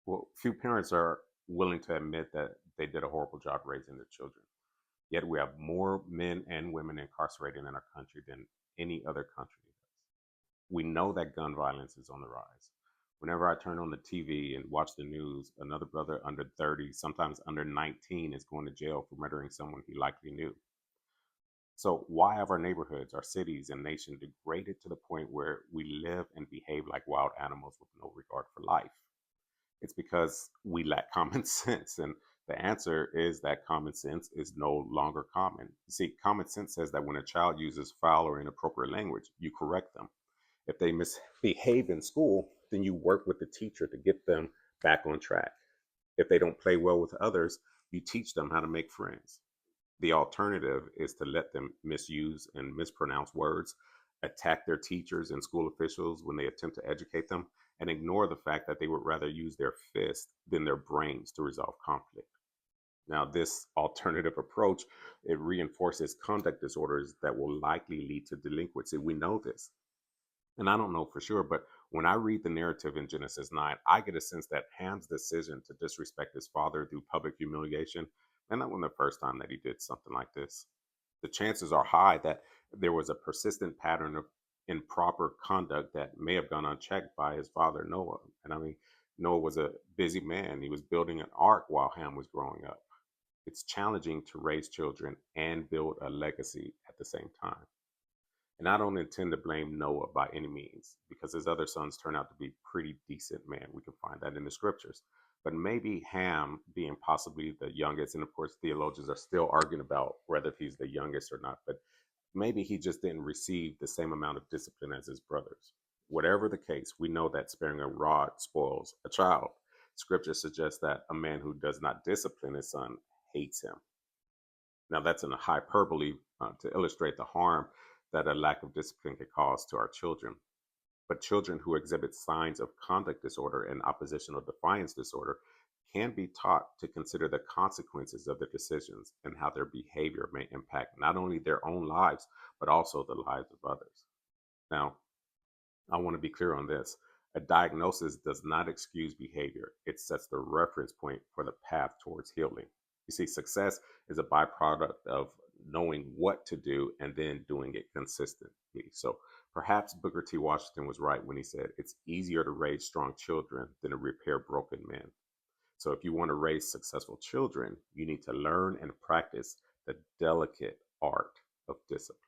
Well, few parents are willing to admit that they did a horrible job raising their children. Yet we have more men and women incarcerated in our country than any other country. We know that gun violence is on the rise. Whenever I turn on the TV and watch the news, another brother under 30, sometimes under 19, is going to jail for murdering someone he likely knew. So, why have our neighborhoods, our cities, and nation degraded to the point where we live and behave like wild animals with no regard for life? It's because we lack common sense. And the answer is that common sense is no longer common. You see, common sense says that when a child uses foul or inappropriate language, you correct them. If they misbehave in school, then you work with the teacher to get them back on track. If they don't play well with others, you teach them how to make friends. The alternative is to let them misuse and mispronounce words, attack their teachers and school officials when they attempt to educate them, and ignore the fact that they would rather use their fists than their brains to resolve conflict. Now, this alternative approach, it reinforces conduct disorders that will likely lead to delinquency. We know this. And I don't know for sure, but when I read the narrative in Genesis 9, I get a sense that Ham's decision to disrespect his father through public humiliation, and that wasn't the first time that he did something like this. The chances are high that there was a persistent pattern of improper conduct that may have gone unchecked by his father, Noah. And I mean, Noah was a busy man. He was building an ark while Ham was growing up. It's challenging to raise children and build a legacy at the same time. And I don't intend to blame Noah by any means, because his other sons turned out to be pretty decent men. We can find that in the scriptures. But maybe Ham, being possibly the youngest, and of course, theologians are still arguing about whether he's the youngest or not, but maybe he just didn't receive the same amount of discipline as his brothers. Whatever the case, we know that sparing a rod spoils a child. Scripture suggests that a man who does not discipline his son hates him. Now, that's in a hyperbole to illustrate the harm that a lack of discipline can cause to our children. But children who exhibit signs of conduct disorder and oppositional defiance disorder can be taught to consider the consequences of their decisions and how their behavior may impact not only their own lives, but also the lives of others. Now, I want to be clear on this. A diagnosis does not excuse behavior, it sets the reference point for the path towards healing. You see, success is a byproduct of knowing what to do and then doing it consistently. So perhaps Booker T. Washington was right when he said it's easier to raise strong children than to repair broken men. So if you want to raise successful children, you need to learn and practice the delicate art of discipline.